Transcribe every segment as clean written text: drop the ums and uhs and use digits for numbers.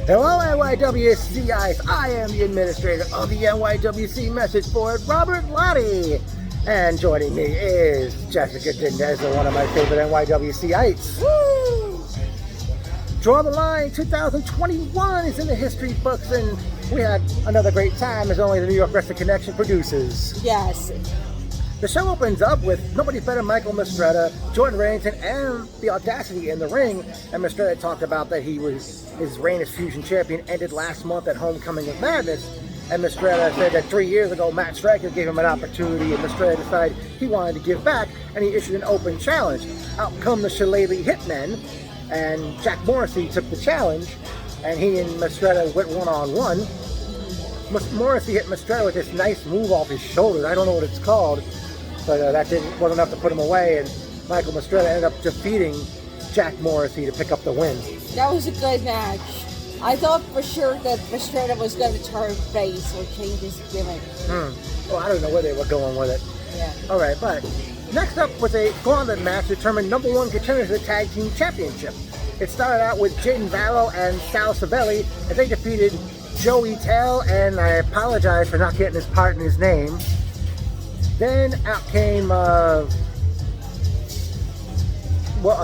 Hello, NYWCites. I am the administrator of the NYWC message board, Robert Lottie. And joining me is Jessica Dindez, one of my favorite NYWCites. Woo! Draw the Line 2021 is in the history books, and we had another great time as only the New York Wrestling Connection produces. Yes. The show opens up with nobody better Michael Mistretta, Jordan Reddington, and the Audacity in the ring. And Mistretta talked about that his reign as Fusion Champion ended last month at Homecoming of Madness. And Mistretta said that 3 years ago, Matt Striker gave him an opportunity, and Mistretta decided he wanted to give back, and he issued an open challenge. Out come the Shillelagh Hitmen, and Jack Morrissey took the challenge, and he and Mistretta went one-on-one. Morrissey hit Mistretta with this nice move off his shoulders. I don't know what it's called, but that wasn't enough to put him away, and Michael Mistretta ended up defeating Jack Morrissey to pick up the win. That was a good match. I thought for sure that Mistretta was going to turn face or change his gimmick. Well, I don't know where they were going with it. Yeah. All right, but next up was a gauntlet match to determine number one contenders of the Tag Team Championship. It started out with Jaden Vallow and Sal Savelli as they defeated Joey Tell, and I apologize for not getting his partner's name. Then out came a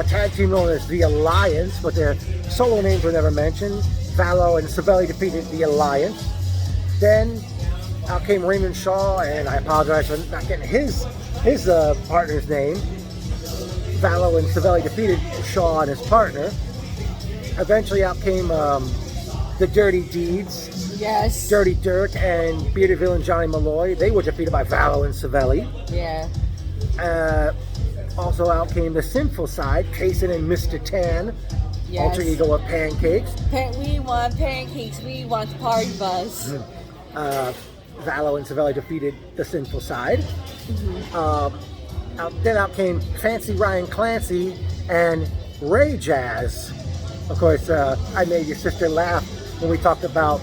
tag team known as The Alliance, but their solo names were never mentioned. Vallow and Savelli defeated The Alliance. Then out came Raymond Shaw, and I apologize for not getting his partner's name. Vallow and Savelli defeated Shaw and his partner. Eventually out came the Dirty Deeds. Yes. Dirty Dirt and Bearded Villain Johnny Malloy. They were defeated by Vallow and Savelli. Yeah. Also out came the Sinful Side, Kaysen and Mr. Tan. Yes. Alter ego of Pancakes. We want pancakes. We want party buzz. Vallow and Savelli defeated the Sinful Side. Then out came Fancy Ryan Clancy and Ray Jazz. Of course, I made your sister laugh when we talked about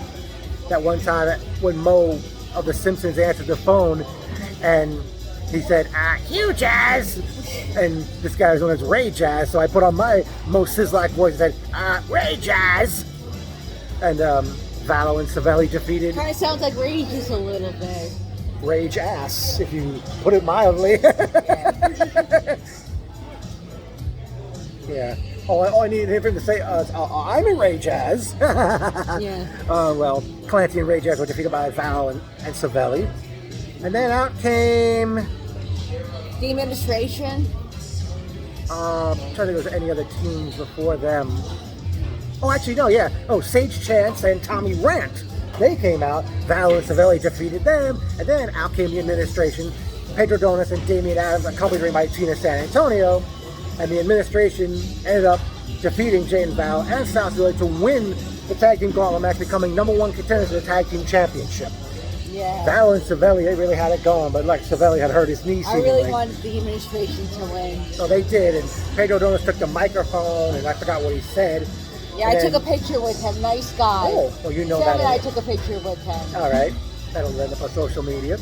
that one time when Mo of The Simpsons answered the phone and he said, Hugh Jazz! And this guy was known as Ray Jazz, so I put on my most Sizzlack voice and said, Ray Jazz! And Vallow and Savelli defeated... Kind of sounds like Rage just a little bit. Rage ass, if you put it mildly. Yeah. All I needed him to say is, I'm in Ray Jazz. Yeah. Well, Clancy and Ray Jazz were defeated by Vallow and Savelli. And then out came... The administration. I'm trying to think if there was any other teams before them. Oh, actually, no, yeah. Oh, Sage Chance and Tommy Rant. They came out. Vallow and Savelli defeated them. And then out came the administration. Pedro Donis and Damian Adams, accompanied by Tina San Antonio. And the administration ended up defeating Jaden Vallow and Sal Savelli to win the Tag Team Gauntlet match, becoming number one contenders of the Tag Team Championship. Yeah. Vallow and Savelli, they really had it going, but like Savelli had hurt his knee. I really wanted the administration to win. So they did, and Pedro Donis took the microphone, and I forgot what he said. Yeah, I took a picture with him. Nice guy. Oh, well, you know Sam that. and I took a picture with him. All right. That'll end up on social media.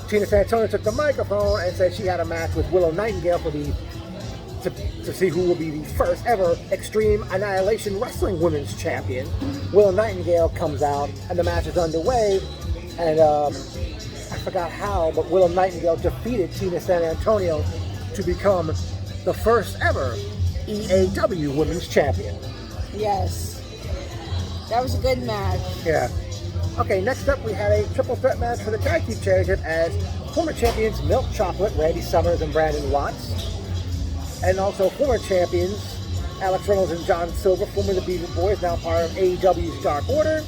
Tina San Antonio took the microphone and said she had a match with Willow Nightingale to see who will be the first ever Extreme Annihilation Wrestling Women's Champion. Willow Nightingale comes out, and the match is underway. And I forgot how, but Willow Nightingale defeated Tina San Antonio to become the first ever EAW Women's Champion. Yes. That was a good match. Yeah. Okay, next up we had a triple threat match for the Tag Team Championship as former champions Milk Chocolate, Randy Summers and Brandon Watts. And also former champions Alex Reynolds and John Silver, former the Beaver Boys, now part of AEW's Dark Order.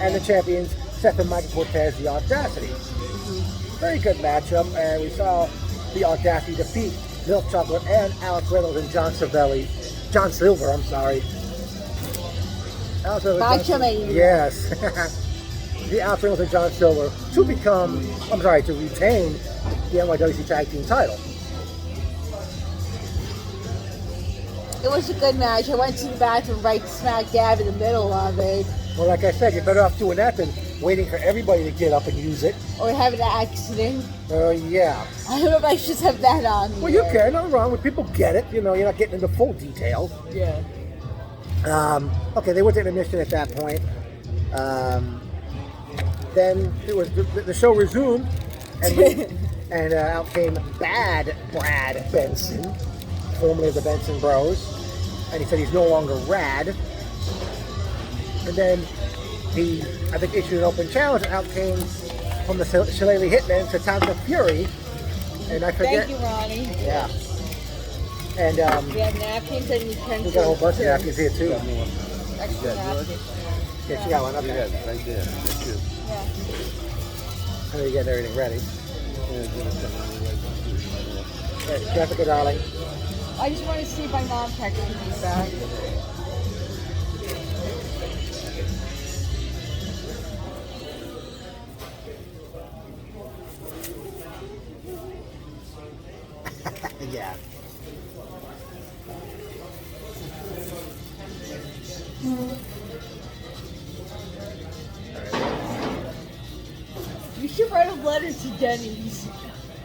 And the champions Seth and Michael Cortez, the Audacity. Very good matchup, and we saw the Audacity defeat Milk Chocolate and Alex Reynolds and John Silver, I'm sorry. Yes. The Alex Reynolds and John Silver to retain the NYWC Tag Team title. It was a good match. I went to the bathroom right smack dab in the middle of it. Well, like I said, you're better off doing that than waiting for everybody to get up and use it. Or have an accident. Yeah. I don't know if I should have that on. Well, you can. Nothing wrong with people get it. You know, you're not getting into full details. Yeah. Okay, they went to intermission at that point. Then it was the show resumed, and out came Bad Brad Benson, formerly of the Benson Bros, and he said he's no longer rad. And then he, I think, issued an open challenge, and out came from the Shillelagh Hitmen to Tanta Fury, and I forget. Thank you, Ronnie. Yeah. And We have napkins and utensils. we got a whole bunch of napkins here too. Extra napkins. Yeah, she got one. Okay. Yeah, right there. That's you. Yeah. How are you getting everything ready? Yeah, Jessica, darling. I just want to see my mom texting me back. Yeah. You should write a letter to Denny's.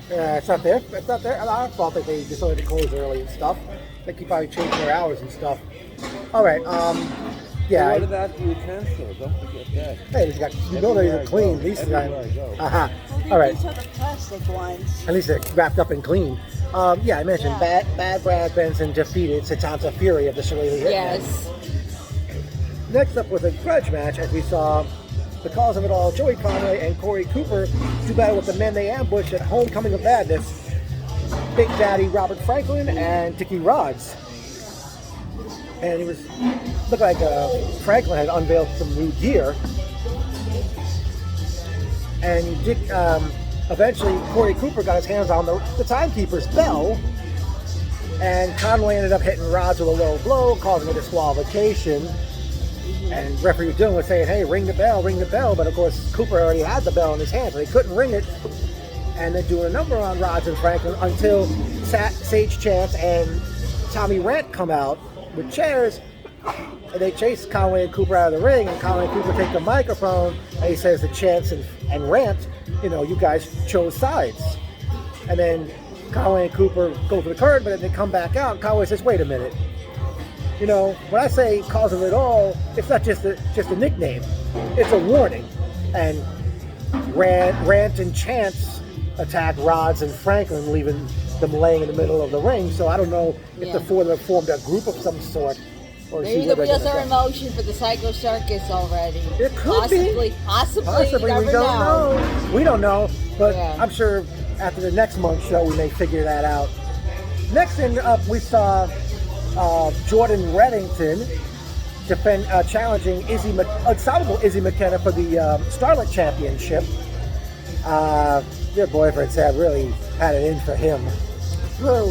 It's not there. It's not there. Our fault that they decided to close early and stuff. They keep probably changing their hours and stuff. All right. Yeah. What about the utensils? Don't forget that. Hey, he's got. You know they're clean. At least Everywhere I go. Uh-huh. Well, All right. these are the plastic ones. At least they're wrapped up and clean. Yeah, I mentioned Bad Brad Benson defeated Satanta Fury of the Shillelagh Hitmen. Yes. Next up was a grudge match, as we saw the cause of it all, Joey Conway and Corey Cooper do battle with the men they ambushed at Homecoming of Madness, Big Daddy Robert Franklin and Dickie Rods. And it was looked like Franklin had unveiled some new gear. And eventually Corey Cooper got his hands on the timekeeper's bell, and Conway ended up hitting Rods with a low blow, causing a disqualification. And referee Dillon was saying, hey, ring the bell, but of course Cooper already had the bell in his hand, so he couldn't ring it. And then doing a number on Rods and Franklin until Sage Chance and Tommy Rant come out with chairs, and they chase Conway and Cooper out of the ring, and Conway and Cooper take the microphone, and he says to Chance and Rant, you guys chose sides. And then Conway and Cooper go for the curtain, but then they come back out, and Conway says, wait a minute. When I say cause of it all, it's not just a nickname. It's a warning. And Rant and Chance attack Rods and Franklin, leaving them laying in the middle of the ring. So I don't know if the four of them formed a group of some sort. Or Maybe the wheels are in motion for the Psycho Circus already. It could be. Possibly. You We never don't know. We don't know. But Yeah. I'm sure after the next month's show, we may figure that out. Next thing up, we saw Jordan Reddington challenging unstoppable Izzy McKenna for the Starlet Championship. Your boyfriend Sam really had it in for him.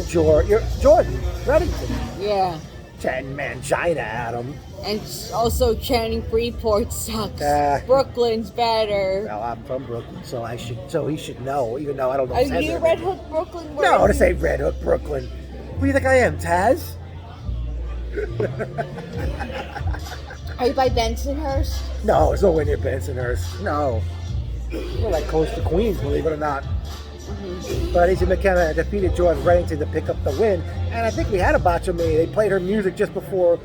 Jordan Reddington. Yeah. Chatting mangina at him. And also chanting Freeport sucks. Brooklyn's better. Well, I'm from Brooklyn, so he should know, even though I don't know. Are you Red Hook Brooklyn? No, to say Red Hook Brooklyn. What do you think I am, Taz? Are you by Bensonhurst? No, it's nowhere near Bensonhurst. No. We're like close to Queens, believe it or not. Mm-hmm. But Izzy McKenna defeated Jordan Reddington to pick up the win. And I think we had a botchamania. They played her music just before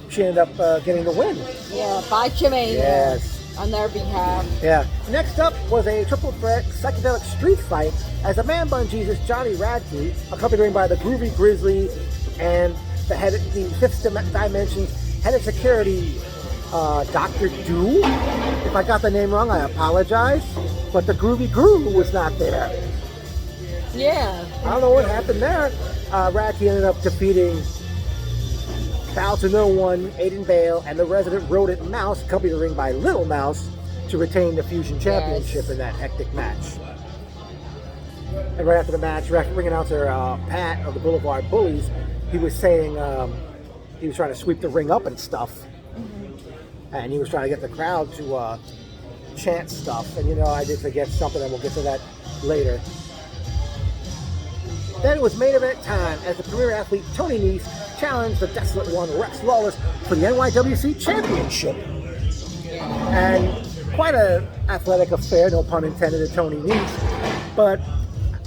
she ended up getting the win. Yeah, botchamania. Yes. On their behalf. Yeah. Next up was a triple threat psychedelic street fight as the Man Bun Jesus Johnny Radke, accompanied by the Groovy Grizzly and the fifth dimension head of security, Dr. Do. If I got the name wrong, I apologize. But the Groovy Guru was not there. Yeah. I don't know what happened there. Radke ended up defeating Foul to No One, Aiden Bale, and the resident rodent Mouse, accompanied the ring by Little Mouse, to retain the Fusion Championship in that hectic match. And right after the match, ring announcer Pat of the Boulevard Bullies, he was saying he was trying to sweep the ring up and stuff. Mm-hmm. And he was trying to get the crowd to chant stuff. And I did forget something, and we'll get to that later. Then it was main event time as the premier athlete Tony Nese challenged the Desolate One Rex Lawless for the NYWC Championship. And quite an athletic affair, no pun intended, to Tony Nese. But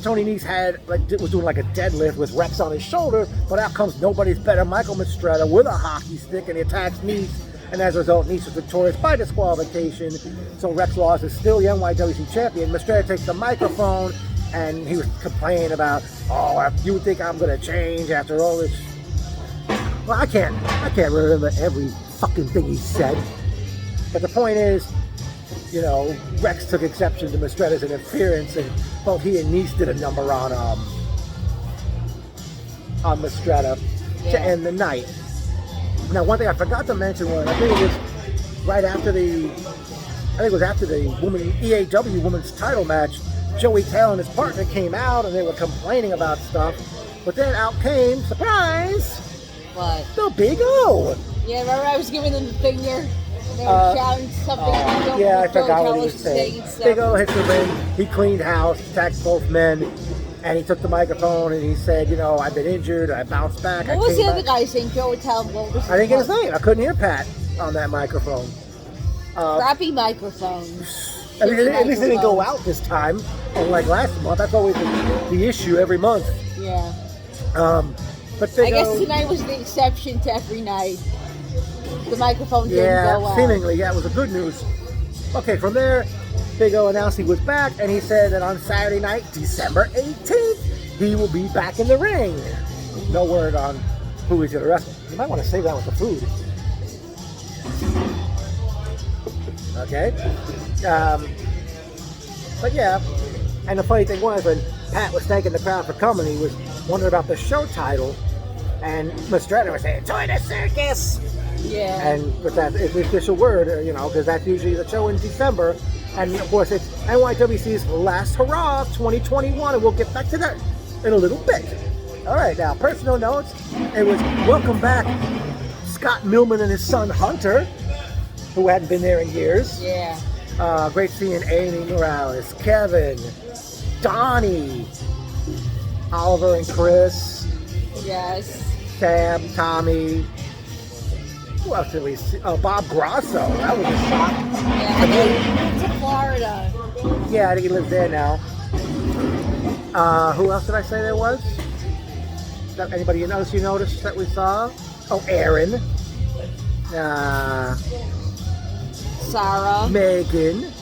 Tony Nese was doing like a deadlift with Rex on his shoulder, but out comes nobody's better Michael Mistretta with a hockey stick, and he attacks Nese, and as a result, Nese was victorious by disqualification. So Rex Laws is still the NYWC champion. Mistretta takes the microphone, and he was complaining about, oh, you think I'm gonna change after all this? Well, I can't remember every fucking thing he said, but the point is, you know, Rex took exception to Mistretta's interference, and both he and Nese did a number on Mistretta to end the night. Now, one thing I forgot to mention was, I think it was right after the EAW Women's Title match, Joey Taylor and his partner came out, and they were complaining about stuff, but then out came, surprise, What? the Big O. Yeah, remember I was giving them the finger? They were shouting something. Yeah, I forgot what he was saying. Big O hits the ring. He cleaned house, attacked both men, and he took the microphone and he said, you know, I've been injured. I bounced back. What was the other guy saying? Joe would tell him what was I didn't get his name. I couldn't hear Pat on that microphone. Crappy microphone. I mean, at least it didn't go out this time, unlike last month. That's always the issue every month. Yeah. But Big I guess O, tonight was the exception to every night. The microphone didn't go out. seemingly, yeah, it was a good news. Okay, from there, Big O announced he was back, and he said that on Saturday night, December 18th, he will be back in the ring. No word on who he's going to wrestle. You might want to save that with the food. Okay? But yeah, and the funny thing was, when Pat was thanking the crowd for coming, he was wondering about the show title, and Mistretta was saying, "Join the circus!" Yeah. And with that, it's the official word, you know, because that's usually the show in December. And of course, it's NYWC's last hurrah of 2021, and we'll get back to that in a little bit. All right, now, personal notes. It was welcome back Scott Millman and his son Hunter, who hadn't been there in years. Yeah. Great seeing Amy Morales, Kevin, Donnie, Oliver and Chris, Yes. Sam, Tommy. Who else did we see? Oh, Bob Grosso. That was a shock. Yeah. And then he moved to Florida. Yeah, I think he lives there now. Who else did I say there was? Anybody else you noticed that we saw? Oh, Aaron. Sarah. Megan.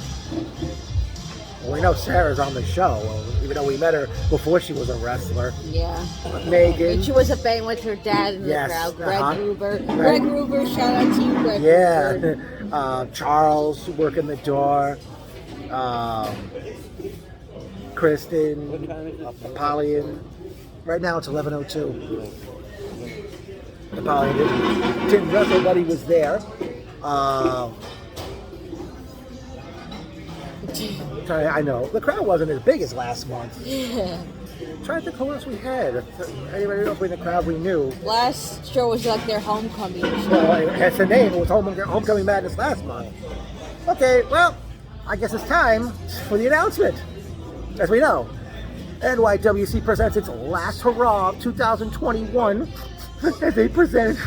Well, we know Sarah's on the show, even though we met her before she was a wrestler. Yeah. Megan. And she was a band with her dad in the Yes, crowd. Greg uh-huh. Gruber. Right. Greg Gruber, shout out to you, Greg Gruber. Yeah. Charles working the door. Kristen. What time is it? Apollyon. Right now it's 11:02. Apollyon didn't wrestle, but he was there. I know. The crowd wasn't as big as last month. Yeah. Trying to think who else we had. Anybody else in the crowd we knew? Last show was like their homecoming show. Well, that's the name. It was Homecoming Madness last month. Okay, well, I guess it's time for the announcement. As we know, NYWC presents its last hurrah of 2021 as they present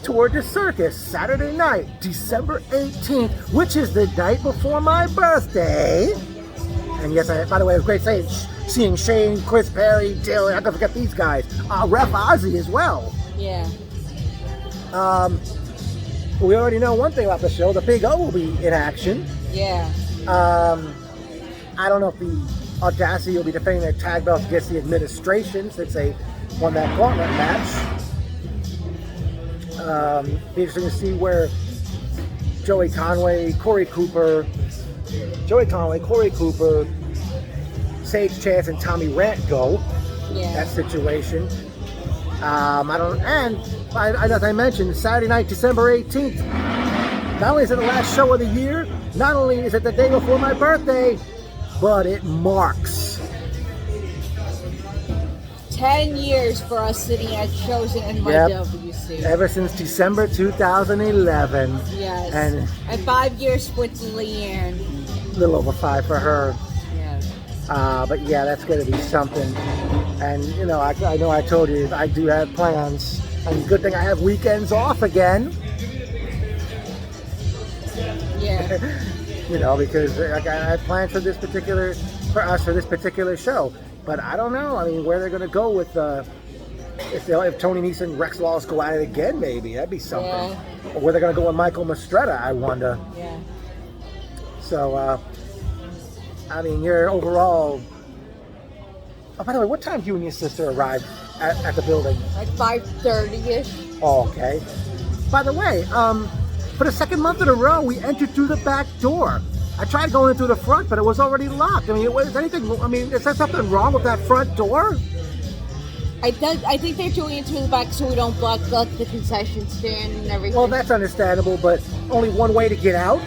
Tour de Circus Saturday night, December 18th, which is the night before my birthday. And yes, by the way, it was great seeing Shane, Chris Perry, Dylan. I don't forget these guys. Ref Ozzy as well. Yeah. We already know one thing about the show. The Big O will be in action. Yeah. I don't know if the Audacity will be defending their tag belts against the administration since they won that gauntlet match. Be interesting to see where Joey Conway, Corey Cooper, Sage Chance, and Tommy Rant go. Yeah. That situation. As I mentioned, Saturday night, December 18th. Not only is it the last show of the year, not only is it the day before my birthday, but it marks 10 years for us sitting at shows in NYWC. ever since December 2011. Yes. And And 5 years with Leanne. a little over 5 for her. Yes. But yeah, that's going to be something. And you know, I know I told you I do have plans. And good thing I have weekends off again. Yeah. You know, because I have plans for this particular show. But I don't know. I mean, where they're going to go with if Tony Nese and Rex Lawless go at it again, maybe that'd be something. Yeah. Or where they're going to go with Michael Mastretta, I wonder. Yeah. So, I mean, you're overall. Oh, by the way, what time did you and your sister arrive at the building? Like 5:30ish. Oh, okay. By the way, for the second month in a row, we entered through the back door. I tried going in through the front, but it was already locked. I mean, is there something wrong with that front door? I think they're doing it through the back so we don't block the concession stand and everything. Well, that's understandable, but only one way to get out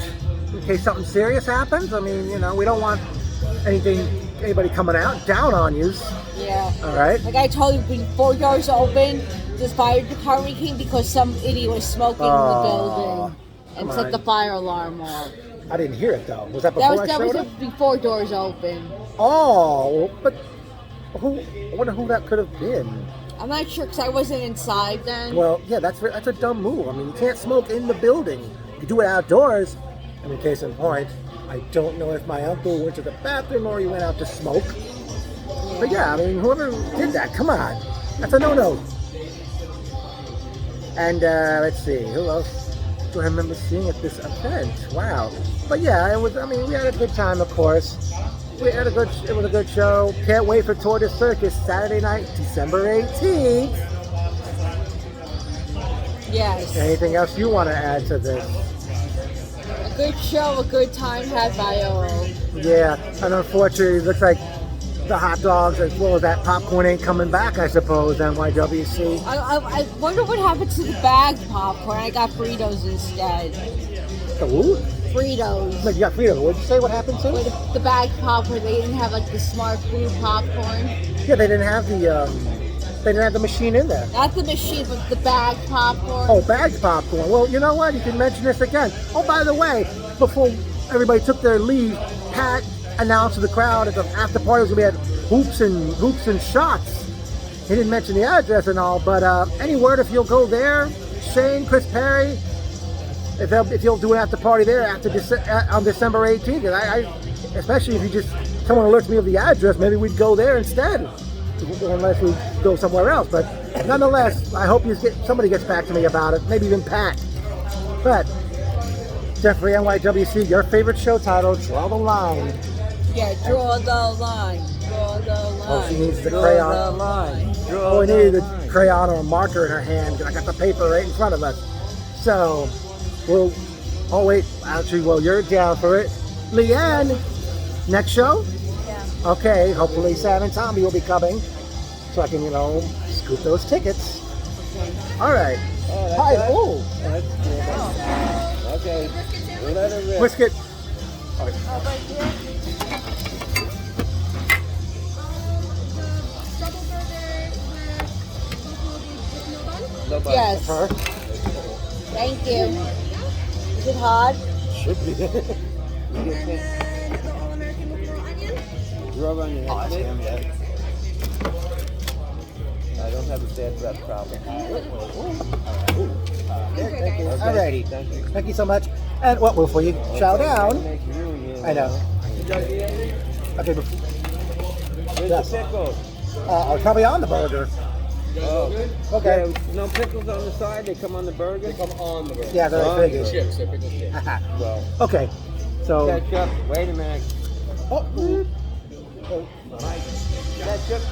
in case something serious happens. I mean, we don't want anybody coming out down on you. Yeah. All right. Like I told you, before doors open, this fire department came because some idiot was smoking in the building and set the fire alarm off. I didn't hear it though. Was that before that was before doors open. Oh, but I wonder who that could have been. I'm not sure because I wasn't inside then. Well, yeah, that's a dumb move. I mean, you can't smoke in the building. You can do it outdoors. I mean, case in point, I don't know if my uncle went to the bathroom or he went out to smoke. Yeah. But yeah, I mean, whoever did that, come on. That's a no-no. And let's see, who else do I remember seeing at this event? Wow. But yeah, we had a good time, of course. It was a good show. Can't wait for Tour de Circus Saturday night, December 18th. Yes. Anything else you want to add to this? A good show, a good time had by all. Yeah, and unfortunately, it looks like the hot dogs as well as that popcorn ain't coming back, I suppose, NYWC. I wonder what happened to the bagged popcorn. I got Fritos instead. The who? Fritos. Like, you got Fritos. What did you say? What happened to? With the bagged popcorn, they didn't have like the smart food popcorn. Yeah, they didn't have the machine in there. Not the machine, but the bagged popcorn. Oh, bagged popcorn. Well, you know what? You can mention this again. Oh, by the way, before everybody took their leave, Pat announced to the crowd at the after party was gonna be at hoops and shots. He didn't mention the address and all, but any word if you'll go there, Shane, Chris Perry, if you'll do an after party there on December 18th, and I especially if someone alerts me of the address, maybe we'd go there instead, unless we go somewhere else. But nonetheless, I hope somebody gets back to me about it, maybe even Pat. But Jeffrey, NYWC, your favorite show title, Draw the Line. Yeah, draw the line. Draw the line. Oh, she needs the Draw crayon. the line. Oh, we needed a crayon or a marker in her hand. I got the paper right in front of us. So, you're down for it. Leanne, next show? Yeah. Okay, hopefully Sam and Tommy will be coming so I can, scoop those tickets. Okay. All right. Oh, Hi. that's Oh, Okay. Let it rip. Brisket. Nobody. Yes. Her. Thank you. Is it hot? Should be. And then the All-American with raw onion. Rub on your head. Oh, that's him, yeah. I don't have a bad breath problem. Alrighty. Thank you. Thank you so much. And before you chow down, I know. Okay, Where's Yes. the pickles? probably on the burger. Oh. Okay. Yeah, no pickles on the side? They come on the burger? They come on the burger. Yeah, they're On like the figures. chips. They're pickle chips. Well, Okay, so. ketchup. Wait a minute. Oh, Ketchup.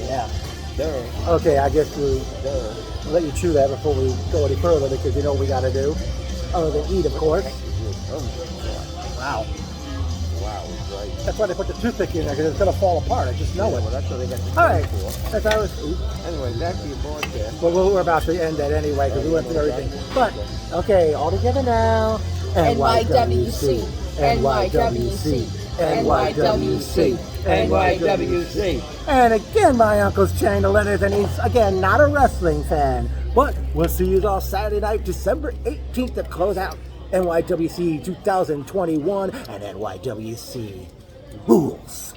yeah. There. Okay, I guess we'll There. let you chew that before we go any further because you know what we got to do. Other than eat, of course. Oh, Wow. wow. Right. That's why they put the toothpick in there because it's going to fall apart. I just know Well, it. that's what they got the All right. for. That's our. Anyway, back to your board there. Well, we're about to end that anyway because we went through everything. But, okay, all together now. NYWC. NYWC. NYWC. NYWC. And again, my uncle's changing the letters, and he's, again, not a wrestling fan. But we'll see you all Saturday night, December 18th to close out NYWC 2021 and NYWC rules.